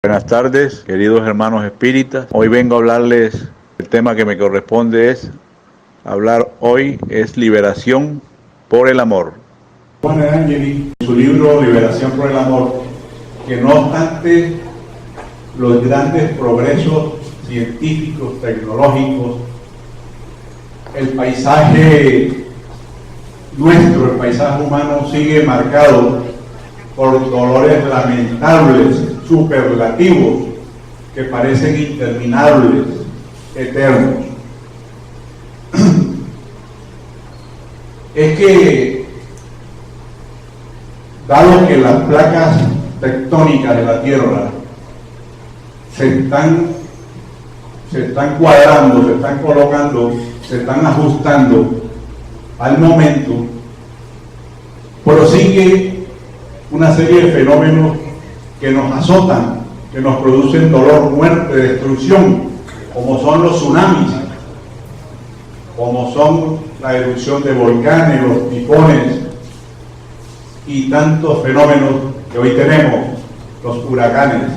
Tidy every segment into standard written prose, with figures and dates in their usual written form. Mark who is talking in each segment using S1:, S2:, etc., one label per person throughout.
S1: Buenas tardes, queridos hermanos espíritas. Hoy vengo a hablarles, el tema que me corresponde es hablar hoy es liberación por el amor.
S2: Juan de Angeli, en su libro Liberación por el Amor, que no obstante los grandes progresos científicos, tecnológicos, el paisaje nuestro, el paisaje humano sigue marcado por dolores lamentables, superlativos, que parecen interminables, eternos. Es que, dado que las placas tectónicas de la Tierra se están cuadrando, se están colocando, se están ajustando al momento, prosigue una serie de fenómenos que nos azotan, que nos producen dolor, muerte, destrucción, como son los tsunamis, como son la erupción de volcanes, los tifones y tantos fenómenos que hoy tenemos, los huracanes.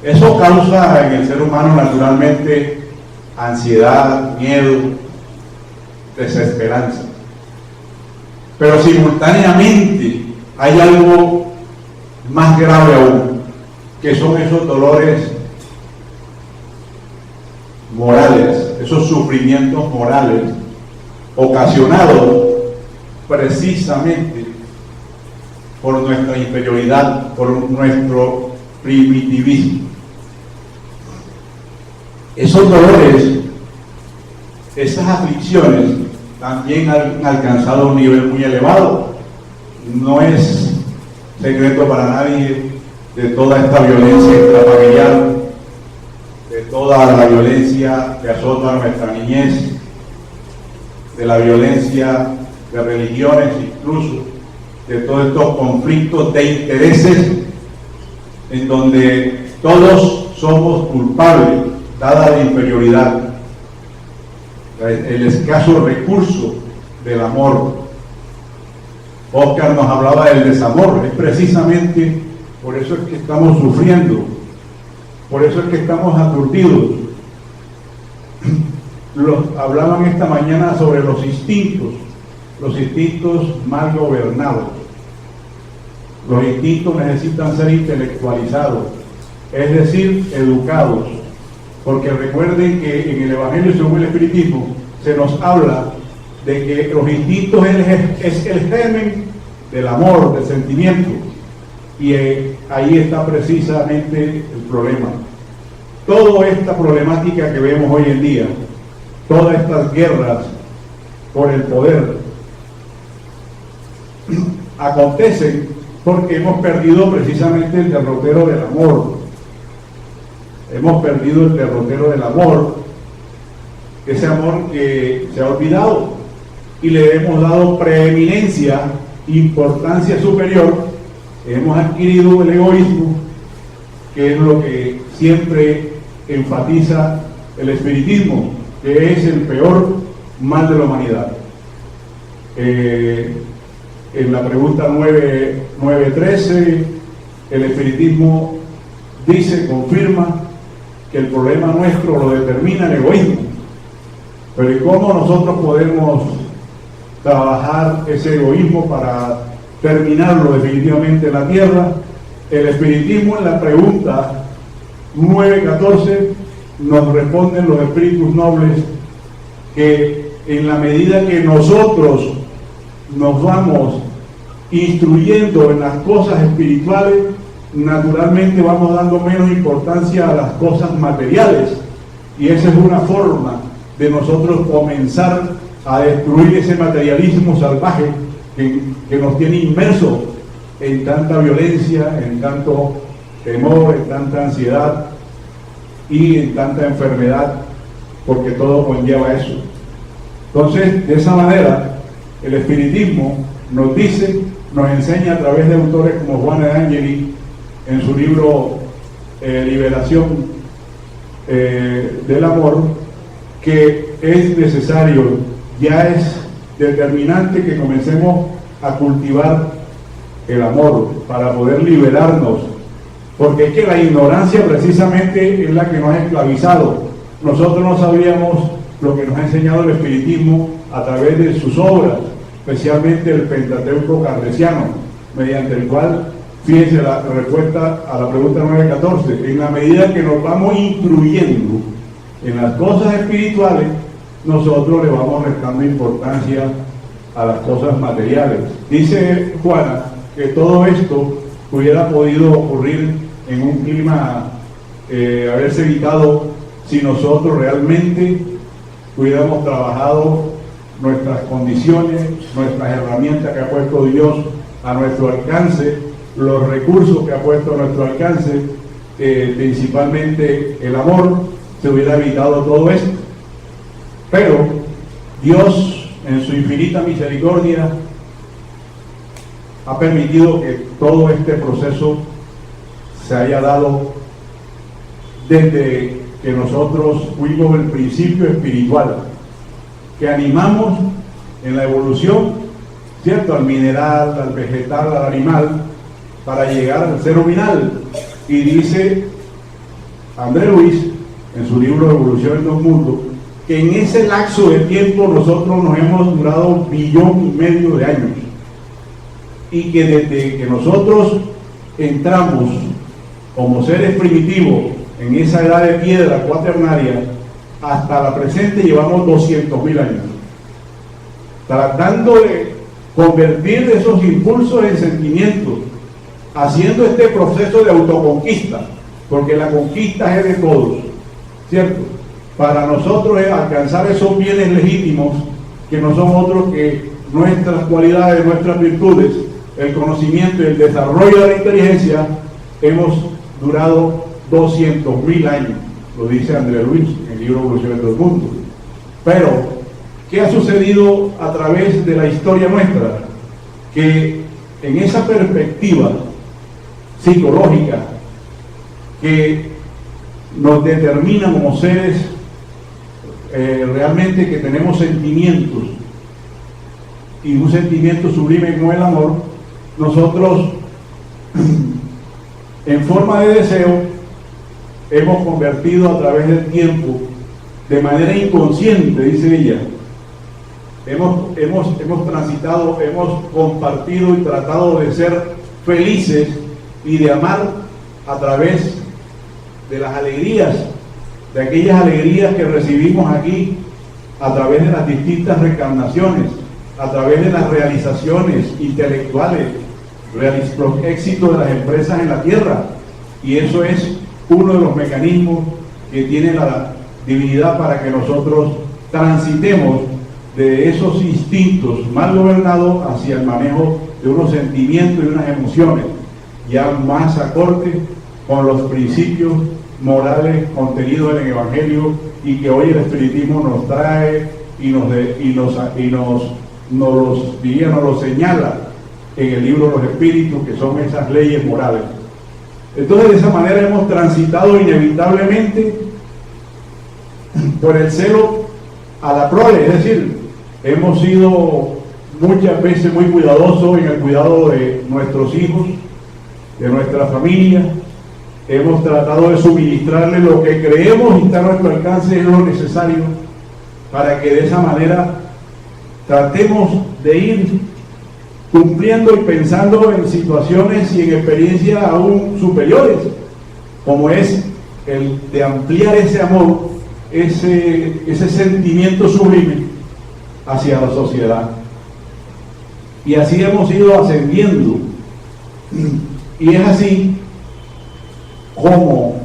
S2: Eso causa en el ser humano naturalmente ansiedad, miedo, desesperanza. Pero simultáneamente hay algo más grave aún, que son esos dolores morales, esos sufrimientos morales ocasionados precisamente por nuestra inferioridad, por nuestro primitivismo. Esos dolores, esas aflicciones también han alcanzado un nivel muy elevado. No es secreto para nadie de toda esta violencia intrafamiliar, de toda la violencia que azota a nuestra niñez, de la violencia de religiones, incluso de todos estos conflictos de intereses en donde todos somos culpables, dada la inferioridad, el escaso recurso del amor. Oscar nos hablaba del desamor, es precisamente por eso es que estamos sufriendo, por eso es que estamos aturdidos. Hablaban esta mañana sobre los instintos mal gobernados. Los instintos necesitan ser intelectualizados, es decir, educados, porque recuerden que en el Evangelio según el Espiritismo se nos habla de que los instintos es el germen del amor, del sentimiento, y ahí está precisamente el problema. Toda esta problemática que vemos hoy en día, todas estas guerras por el poder, acontecen porque hemos perdido precisamente el derrotero del amor. Hemos perdido el derrotero del amor, ese amor que se ha olvidado, y le hemos dado preeminencia, importancia superior. Hemos adquirido el egoísmo, que es lo que siempre enfatiza el espiritismo, que es el peor mal de la humanidad. En la pregunta 9.13, el espiritismo dice, confirma que el problema nuestro lo determina el egoísmo. Pero ¿y cómo nosotros podemos trabajar ese egoísmo para terminarlo definitivamente en la tierra? El espiritismo, en la pregunta 9.14, nos responden los espíritus nobles que en la medida que nosotros nos vamos instruyendo en las cosas espirituales, naturalmente vamos dando menos importancia a las cosas materiales, y esa es una forma de nosotros comenzar a destruir ese materialismo salvaje que nos tiene inmersos en tanta violencia, en tanto temor, en tanta ansiedad y en tanta enfermedad, porque todo conlleva eso. Entonces, de esa manera, el espiritismo nos dice, nos enseña a través de autores como Juan de Angeli en su libro Liberación del Amor, que es necesario, ya es determinante que comencemos a cultivar el amor para poder liberarnos porque es que la ignorancia precisamente es la que nos ha esclavizado. Nosotros no sabíamos lo que nos ha enseñado el espiritismo a través de sus obras, especialmente el Pentateuco Cartesiano, mediante el cual, fíjense la respuesta a la pregunta 914, en la medida que nos vamos instruyendo en las cosas espirituales, nosotros le vamos restando importancia a las cosas materiales. Dice Juana que todo esto hubiera podido ocurrir en un clima, haberse evitado si nosotros realmente hubiéramos trabajado nuestras condiciones, nuestras herramientas que ha puesto Dios a nuestro alcance, los recursos que ha puesto a nuestro alcance, principalmente el amor, se hubiera evitado todo esto. Pero Dios, en su infinita misericordia, ha permitido que todo este proceso se haya dado desde que nosotros fuimos el principio espiritual, que animamos en la evolución, ¿cierto?, al mineral, al vegetal, al animal, para llegar al ser nominal. Y dice André Luis, en su libro Evolución en los Mundos, que en ese lapso de tiempo nosotros nos hemos durado 1,5 billones de años, y que desde que nosotros entramos como seres primitivos en esa edad de piedra cuaternaria hasta la presente llevamos 200.000 años tratando de convertir esos impulsos en sentimientos, haciendo este proceso de autoconquista, porque la conquista es de todos, ¿cierto? Para nosotros es alcanzar esos bienes legítimos que no son otros que nuestras cualidades, nuestras virtudes, el conocimiento y el desarrollo de la inteligencia. Hemos durado 200.000 años, lo dice André Luis en el libro Evolución del Mundo. Pero, ¿qué ha sucedido a través de la historia nuestra? Que en esa perspectiva psicológica que nos determina como seres realmente que tenemos sentimientos, y un sentimiento sublime como el amor, nosotros en forma de deseo hemos convertido a través del tiempo, de manera inconsciente, dice ella, hemos transitado, hemos compartido y tratado de ser felices y de amar a través de las alegrías, de aquellas alegrías que recibimos aquí a través de las distintas reencarnaciones, a través de las realizaciones intelectuales, los éxitos de las empresas en la tierra. Y eso es uno de los mecanismos que tiene la divinidad para que nosotros transitemos de esos instintos mal gobernados hacia el manejo de unos sentimientos y unas emociones ya más acorde con los principios morales contenidos en el Evangelio, y que hoy el espiritismo nos trae y nos los señala en el libro de los espíritus, que son esas leyes morales. Entonces, de esa manera hemos transitado inevitablemente por el celo a la prole, es decir, hemos sido muchas veces muy cuidadosos en el cuidado de nuestros hijos, de nuestra familia. Hemos tratado de suministrarle lo que creemos y está a nuestro alcance, es lo necesario, para que de esa manera tratemos de ir cumpliendo y pensando en situaciones y en experiencias aún superiores, como es el de ampliar ese amor, ese sentimiento sublime hacia la sociedad. Y así hemos ido ascendiendo, y es así como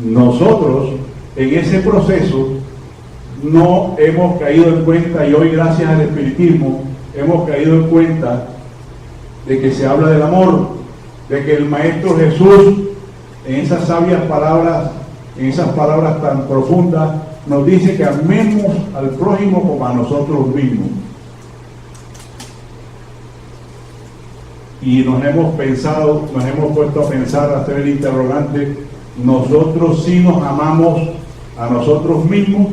S2: nosotros en ese proceso no hemos caído en cuenta, y hoy gracias al espiritismo hemos caído en cuenta de que se habla del amor, de que el Maestro Jesús en esas sabias palabras, en esas palabras tan profundas, nos dice que amemos al prójimo como a nosotros mismos. Y nos hemos puesto a pensar, a hacer el interrogante: nosotros sí nos amamos a nosotros mismos.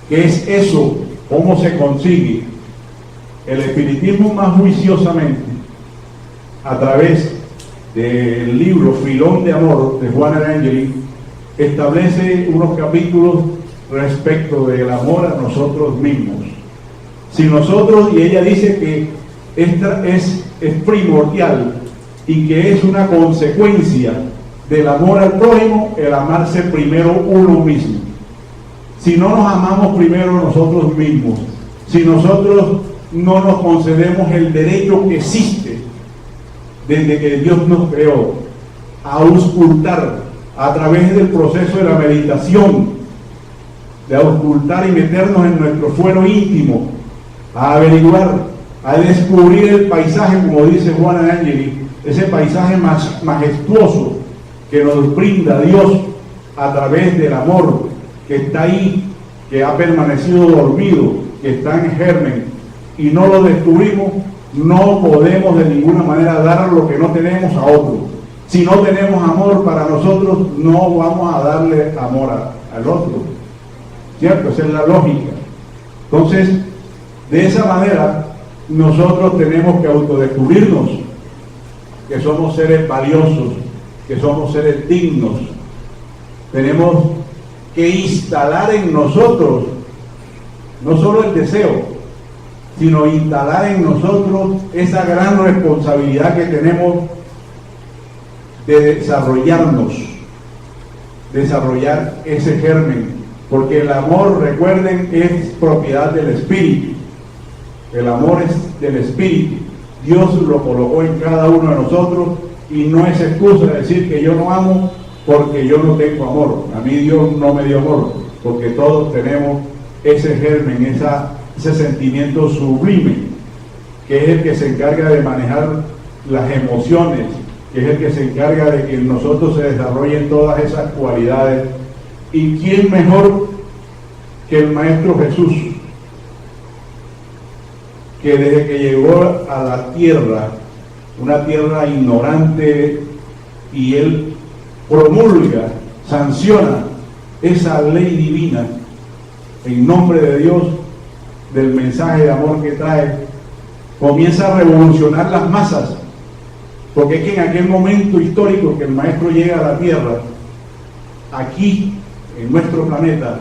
S2: ¿Qué es eso? ¿Cómo se consigue? El espiritismo más juiciosamente, a través del libro Filón de Amor de Juana de Angeli, establece unos capítulos respecto del amor a nosotros mismos. Si nosotros, y ella dice que esta es primordial y que es una consecuencia del amor al prójimo, el amarse primero uno mismo. Si no nos amamos primero nosotros mismos, si nosotros no nos concedemos el derecho que existe desde que Dios nos creó a auscultar a través del proceso de la meditación, de auscultar y meternos en nuestro fuero íntimo, a averiguar, a descubrir el paisaje, como dice Juana de Angeli, ese paisaje más majestuoso que nos brinda Dios a través del amor que está ahí, que ha permanecido dormido, que está en germen, y no lo descubrimos, no podemos de ninguna manera dar lo que no tenemos a otro. Si no tenemos amor para nosotros, no vamos a darle amor al otro, ¿cierto? Esa es la lógica. Entonces, de esa manera, nosotros tenemos que autodescubrirnos, que somos seres valiosos, que somos seres dignos. Tenemos que instalar en nosotros no solo el deseo, sino instalar en nosotros esa gran responsabilidad que tenemos de desarrollar ese germen, porque el amor, recuerden, es propiedad del Espíritu. El amor es del Espíritu. Dios lo colocó en cada uno de nosotros y no es excusa de decir que yo no amo porque yo no tengo amor. A mí Dios no me dio amor, porque todos tenemos ese germen, ese sentimiento sublime, que es el que se encarga de manejar las emociones, que es el que se encarga de que en nosotros se desarrollen todas esas cualidades. ¿Y quién mejor que el Maestro Jesús, que desde que llegó a la tierra, una tierra ignorante, y Él promulga, sanciona esa ley divina en nombre de Dios, del mensaje de amor que trae, comienza a revolucionar las masas? Porque es que en aquel momento histórico que el Maestro llega a la tierra, aquí en nuestro planeta,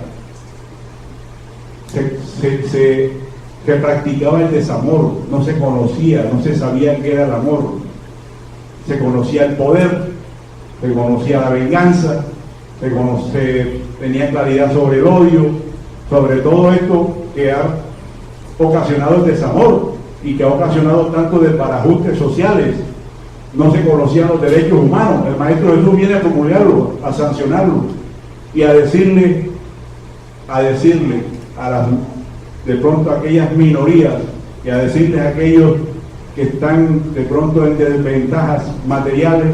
S2: se practicaba el desamor, no se conocía, no se sabía qué era el amor, se conocía el poder, se conocía la venganza, se tenía claridad sobre el odio, sobre todo esto que ha ocasionado el desamor y que ha ocasionado tanto desbarajustes sociales. No se conocían los derechos humanos. El Maestro Jesús viene a promulgarlo, a sancionarlo y a decirle de pronto a aquellas minorías, y a decirles a aquellos que están de pronto en desventajas materiales,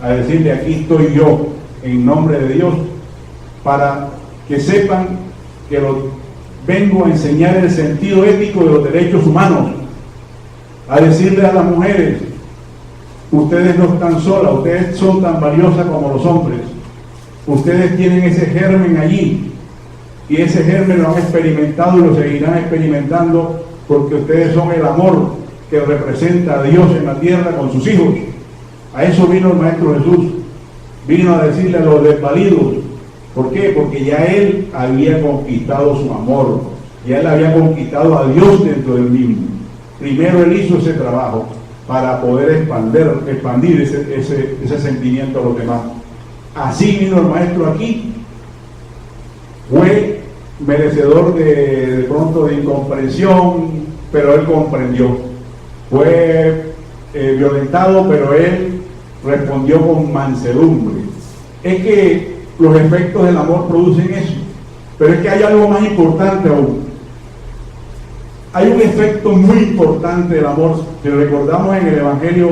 S2: a decirle: aquí estoy yo en nombre de Dios, para que sepan que vengo a enseñar el sentido ético de los derechos humanos, a decirle a las mujeres: ustedes no están solas, ustedes son tan valiosas como los hombres, ustedes tienen ese germen allí, y ese germen lo han experimentado y lo seguirán experimentando, porque ustedes son el amor que representa a Dios en la tierra con sus hijos. A eso vino el Maestro Jesús, vino a decirle a los desvalidos. ¿Por qué? Porque ya Él había conquistado su amor, ya Él había conquistado a Dios dentro del mismo. Primero Él hizo ese trabajo para poder expandir ese sentimiento a los demás. Así vino el Maestro aquí. Fue merecedor de pronto de incomprensión, pero Él comprendió. Fue violentado, pero Él respondió con mansedumbre. Es que los efectos del amor producen eso, pero es que hay algo más importante aún. Hay un efecto muy importante del amor. Si recordamos en el Evangelio,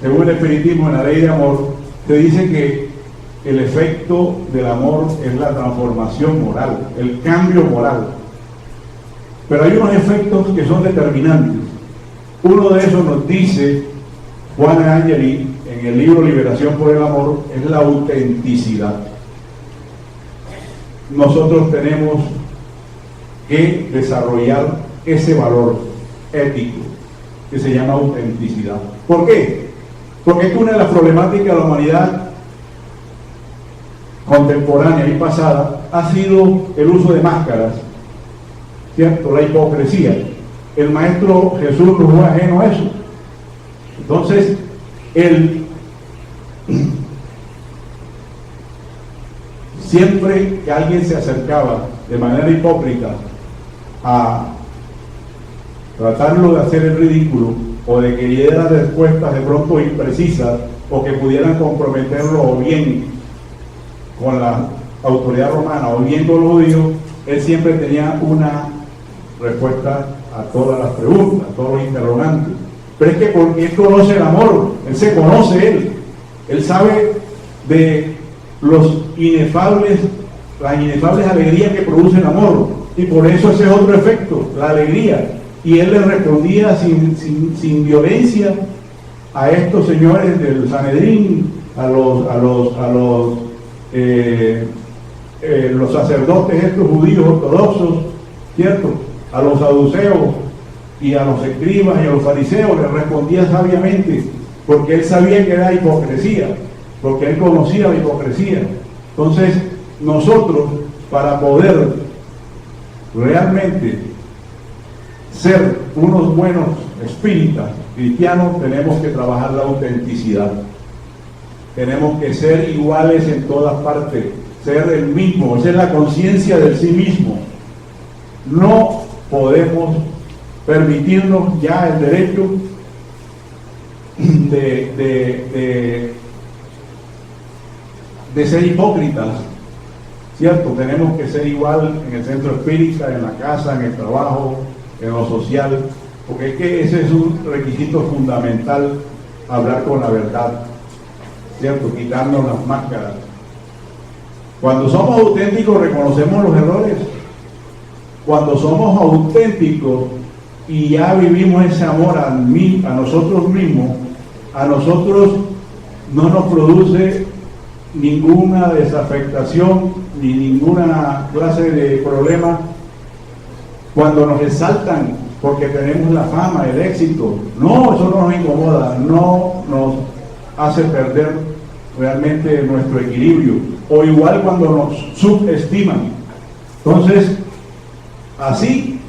S2: según el Espiritismo, en la ley de amor, se dice que el efecto del amor es la transformación moral, el cambio moral. Pero hay unos efectos que son determinantes. Uno de esos nos dice Juana de Angeli en el libro Liberación por el Amor, es la autenticidad. Nosotros tenemos que desarrollar ese valor ético que se llama autenticidad. ¿Por qué? Porque es que una de las problemáticas de la humanidad contemporánea y pasada ha sido el uso de máscaras, ¿cierto? La hipocresía. El Maestro Jesús no fue ajeno a eso. Entonces, siempre que alguien se acercaba de manera hipócrita a tratarlo de hacer el ridículo, o de que diera respuestas de pronto imprecisas, o que pudieran comprometerlo o bien con la autoridad romana o bien con los judíos, él siempre tenía una respuesta a todas las preguntas, a todos los interrogantes. Pero es que porque él conoce el amor, él se conoce él sabe de las inefables alegrías que produce el amor, y por eso ese es otro efecto, la alegría. Y él le respondía sin violencia a estos señores del Sanedrín, a los sacerdotes estos judíos ortodoxos, ¿cierto? A los saduceos y a los escribas y a los fariseos le respondía sabiamente, porque él sabía que era hipocresía, porque él conocía la hipocresía. Entonces, nosotros, para poder realmente ser unos buenos espíritas cristianos, tenemos que trabajar la autenticidad. Tenemos que ser iguales en todas partes, ser el mismo, esa es la conciencia del sí mismo. No podemos permitirnos ya el derecho de ser hipócritas, ¿cierto? Tenemos que ser igual en el centro espírita, en la casa, en el trabajo, en lo social, porque es que ese es un requisito fundamental, hablar con la verdad, ¿cierto? Quitarnos las máscaras. Cuando somos auténticos reconocemos los errores. Cuando somos auténticos y ya vivimos ese amor a nosotros mismos, a nosotros no nos produce ninguna desafectación ni ninguna clase de problema cuando nos exaltan porque tenemos la fama, el éxito. No, eso no nos incomoda, no nos hace perder realmente nuestro equilibrio. O igual cuando nos subestiman. Entonces, así,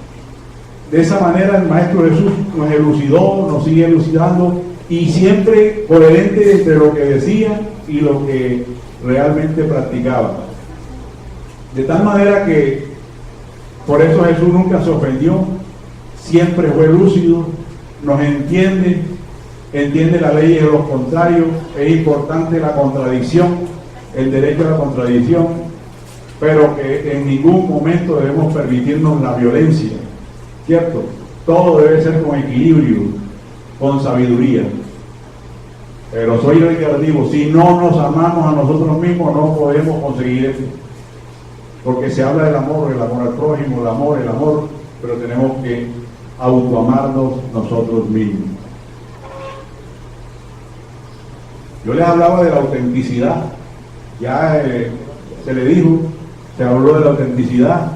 S2: de esa manera el Maestro Jesús nos elucidó, nos sigue elucidando, y siempre coherente entre lo que decía y lo que realmente practicaba. De tal manera que por eso Jesús nunca se ofendió, siempre fue lúcido, nos entiende la ley de los contrarios, es importante la contradicción, el derecho a la contradicción, pero que en ningún momento debemos permitirnos la violencia, ¿cierto? Todo debe ser con equilibrio, con sabiduría. Pero soy reiterativo, si no nos amamos a nosotros mismos no podemos conseguir eso, porque se habla del amor al prójimo, el amor, pero tenemos que autoamarnos nosotros mismos. Yo les hablaba de la autenticidad, ya se le dijo, se habló de la autenticidad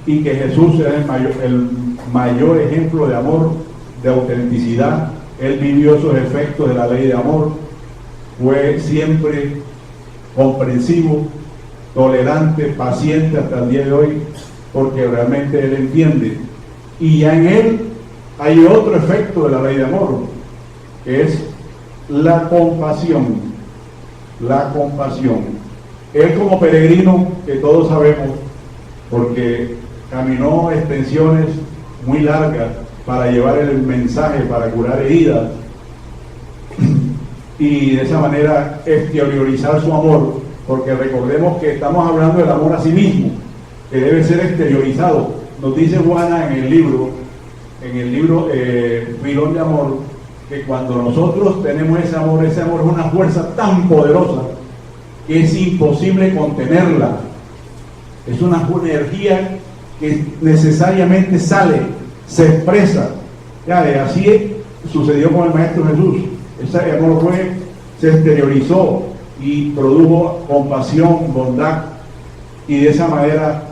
S2: y que Jesús es el mayor ejemplo de amor, de autenticidad. Él vivió esos efectos de la ley de amor, fue siempre comprensivo, tolerante, paciente hasta el día de hoy, porque realmente él entiende. Y ya en él hay otro efecto de la ley de amor, que es la compasión. La compasión. Él como peregrino, que todos sabemos, porque caminó extensiones muy largas para llevar el mensaje, para curar heridas, y de esa manera exteriorizar su amor, porque recordemos que estamos hablando del amor a sí mismo, que debe ser exteriorizado. Nos dice Juana en el libro Filón de Amor, que cuando nosotros tenemos ese amor es una fuerza tan poderosa que es imposible contenerla. Es una energía que necesariamente sale, se expresa. Ya, así sucedió con el Maestro Jesús. Ese amor se exteriorizó y produjo compasión, bondad, y de esa manera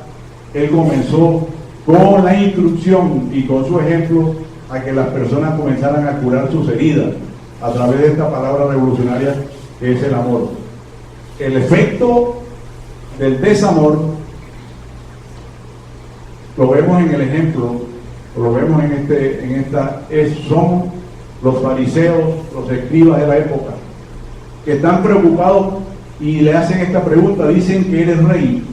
S2: él comenzó con la instrucción y con su ejemplo a que las personas comenzaran a curar sus heridas, a través de esta palabra revolucionaria que es el amor. El efecto del desamor lo vemos en el ejemplo, lo vemos son los fariseos, los escribas de la época, que están preocupados y le hacen esta pregunta, dicen que eres rey.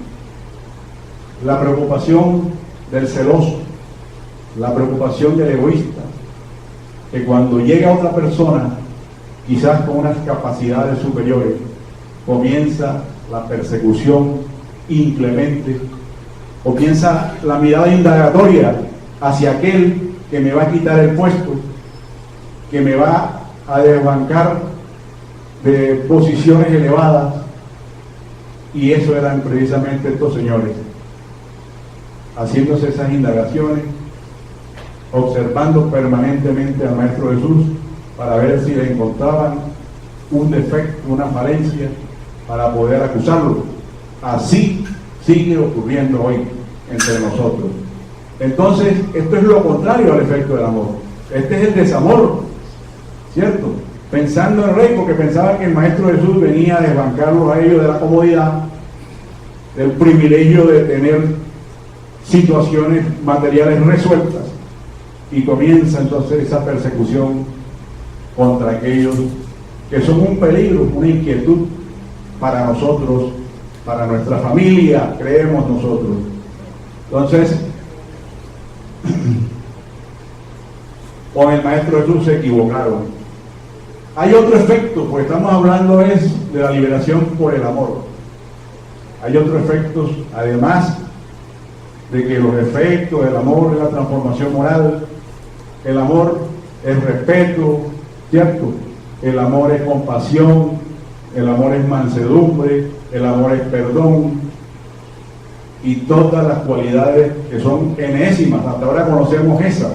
S2: La preocupación del celoso, la preocupación del egoísta, que cuando llega otra persona, quizás con unas capacidades superiores, comienza la persecución inclemente, comienza la mirada indagatoria hacia aquel que me va a quitar el puesto, que me va a desbancar de posiciones elevadas. Y eso eran precisamente estos señores, haciéndose esas indagaciones, observando permanentemente al Maestro Jesús para ver si le encontraban un defecto, una falencia, para poder acusarlo. Así sigue ocurriendo hoy entre nosotros. Entonces, esto es lo contrario al efecto del amor. Este es el desamor, ¿cierto? Pensando en el rey, porque pensaba que el Maestro Jesús venía a desbancarlos a ellos de la comodidad, del privilegio de tener situaciones materiales resueltas, y comienza entonces esa persecución contra aquellos que son un peligro, una inquietud para nosotros, para nuestra familia, creemos nosotros. Entonces, con el Maestro Jesús se equivocaron. Hay otro efecto, pues estamos hablando de la liberación por el amor. Hay otros efectos, además de que los efectos del amor es la transformación moral. El amor es respeto, ¿cierto? El amor es compasión, el amor es mansedumbre, el amor es perdón, y todas las cualidades que son enésimas. Hasta ahora conocemos esas,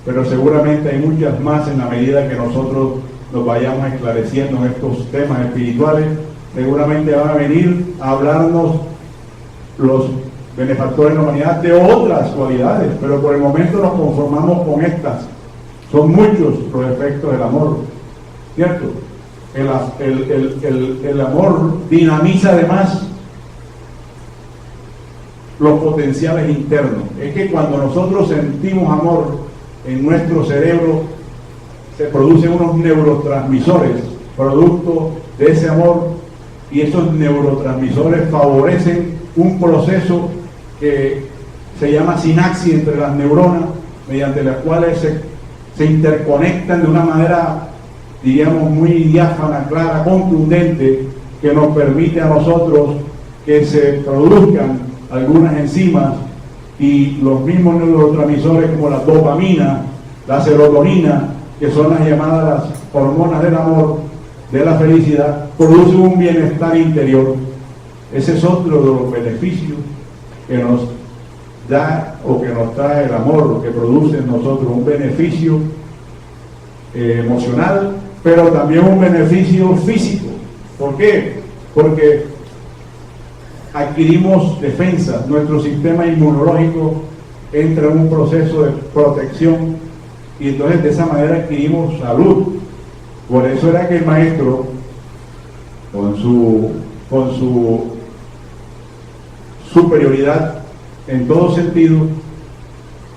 S2: pero seguramente hay muchas más en la medida que nosotros nos vayamos esclareciendo en estos temas espirituales. Seguramente van a venir a hablarnos los benefactores de la humanidad de otras cualidades, pero por el momento nos conformamos con estas. Son muchos los efectos del amor, ¿cierto? El amor dinamiza además los potenciales internos. Es que cuando nosotros sentimos amor en nuestro cerebro, se producen unos neurotransmisores producto de ese amor, y esos neurotransmisores favorecen un proceso que se llama sinapsis entre las neuronas, mediante las cuales se interconectan de una manera, diríamos, muy diáfana, clara, contundente, que nos permite a nosotros que se produzcan algunas enzimas y los mismos neurotransmisores como la dopamina, la serotonina, que son las llamadas las hormonas del amor, de la felicidad, producen un bienestar interior. Ese es otro de los beneficios que nos da o que nos trae el amor, lo que produce en nosotros un beneficio emocional, pero también un beneficio físico. ¿Por qué? Porque adquirimos defensas, nuestro sistema inmunológico entra en un proceso de protección, y entonces de esa manera adquirimos salud. Por eso era que el Maestro, con su superioridad en todo sentido,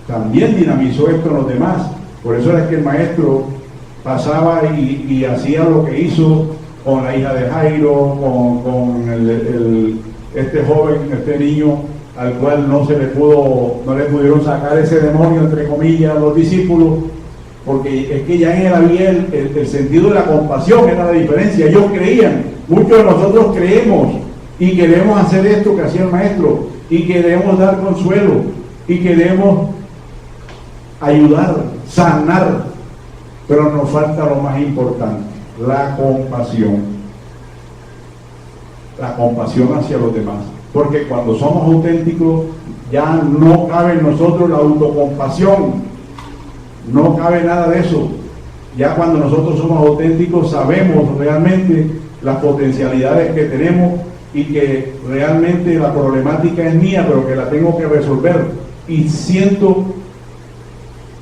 S2: también dinamizó esto en los demás. Por eso era que el Maestro pasaba y hacía lo que hizo con la hija de Jairo, con este joven, este niño al cual no le pudieron sacar ese demonio, entre comillas, los discípulos, porque es que ya en él había el sentido de la compasión, era la diferencia. Ellos creían, muchos de nosotros creemos y queremos hacer esto que hacía el Maestro, y queremos dar consuelo, y queremos ayudar, sanar, pero nos falta lo más importante, la compasión hacia los demás. Porque cuando somos auténticos ya no cabe en nosotros la autocompasión, no cabe nada de eso. Ya cuando nosotros somos auténticos sabemos realmente las potencialidades que tenemos y que realmente la problemática es mía, pero que la tengo que resolver, y siento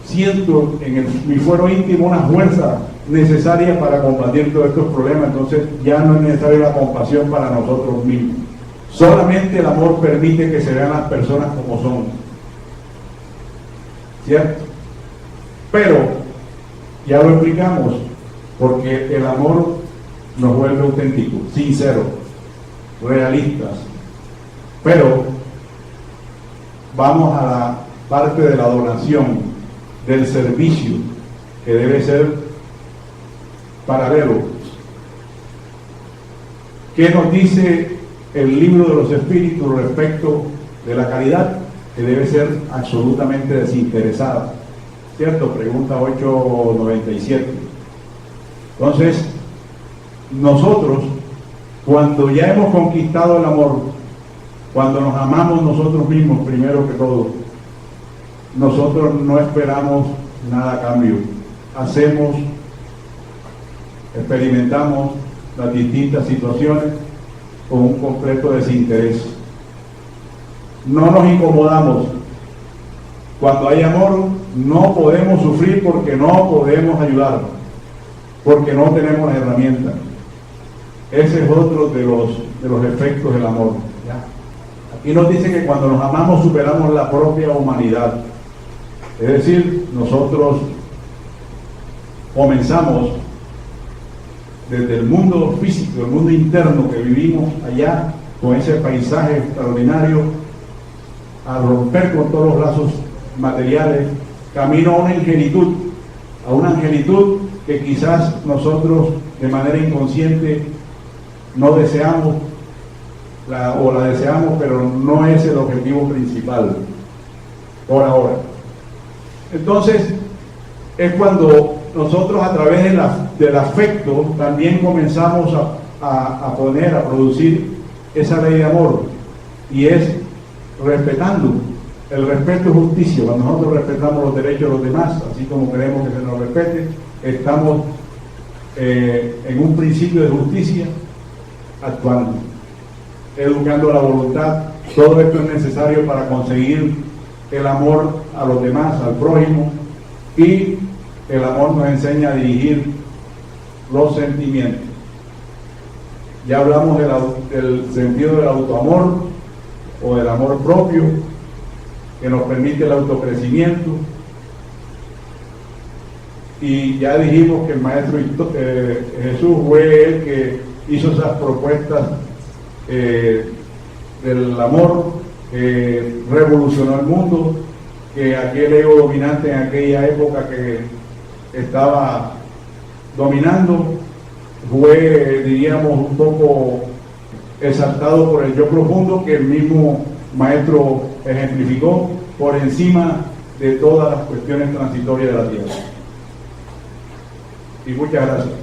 S2: siento en mi fuero íntimo una fuerza necesaria para combatir todos estos problemas. Entonces ya no es necesaria la compasión para nosotros mismos. Solamente el amor permite que se vean las personas como son, ¿cierto? Pero ya lo explicamos, porque el amor nos vuelve auténticos, sinceros, realistas. Pero vamos a la parte de la donación, del servicio, que debe ser paralelo. ¿Qué nos dice el libro de los Espíritus respecto de la caridad? Que debe ser absolutamente desinteresada, ¿cierto? Pregunta 897. Entonces, nosotros, cuando ya hemos conquistado el amor, cuando nos amamos nosotros mismos primero que todo, nosotros no esperamos nada a cambio. Hacemos, experimentamos las distintas situaciones con un completo desinterés. No nos incomodamos. Cuando hay amor, no podemos sufrir porque no podemos ayudar, porque no tenemos las herramientas. Ese es otro de los efectos del amor. ¿Ya? Aquí nos dice que cuando nos amamos superamos la propia humanidad. Es decir, nosotros comenzamos desde el mundo físico, el mundo interno que vivimos allá, con ese paisaje extraordinario, a romper con todos los lazos materiales, camino a una angelitud que quizás nosotros de manera inconsciente no deseamos, o la deseamos, pero no es el objetivo principal por ahora. Entonces, es cuando nosotros a través del afecto también comenzamos a producir esa ley de amor, y es respetando. El respeto es justicia. Cuando nosotros respetamos los derechos de los demás, así como queremos que se nos respete, estamos en un principio de justicia actuando, educando la voluntad. Todo esto es necesario para conseguir el amor a los demás, al prójimo, y el amor nos enseña a dirigir los sentimientos. Ya hablamos del sentido del autoamor o del amor propio, que nos permite el autocrecimiento, y ya dijimos que el Maestro Jesús fue el que hizo esas propuestas del amor, que revolucionó el mundo, que aquel ego dominante en aquella época que estaba dominando fue, diríamos, un poco exaltado por el yo profundo que el mismo Maestro ejemplificó por encima de todas las cuestiones transitorias de la tierra. Y muchas gracias.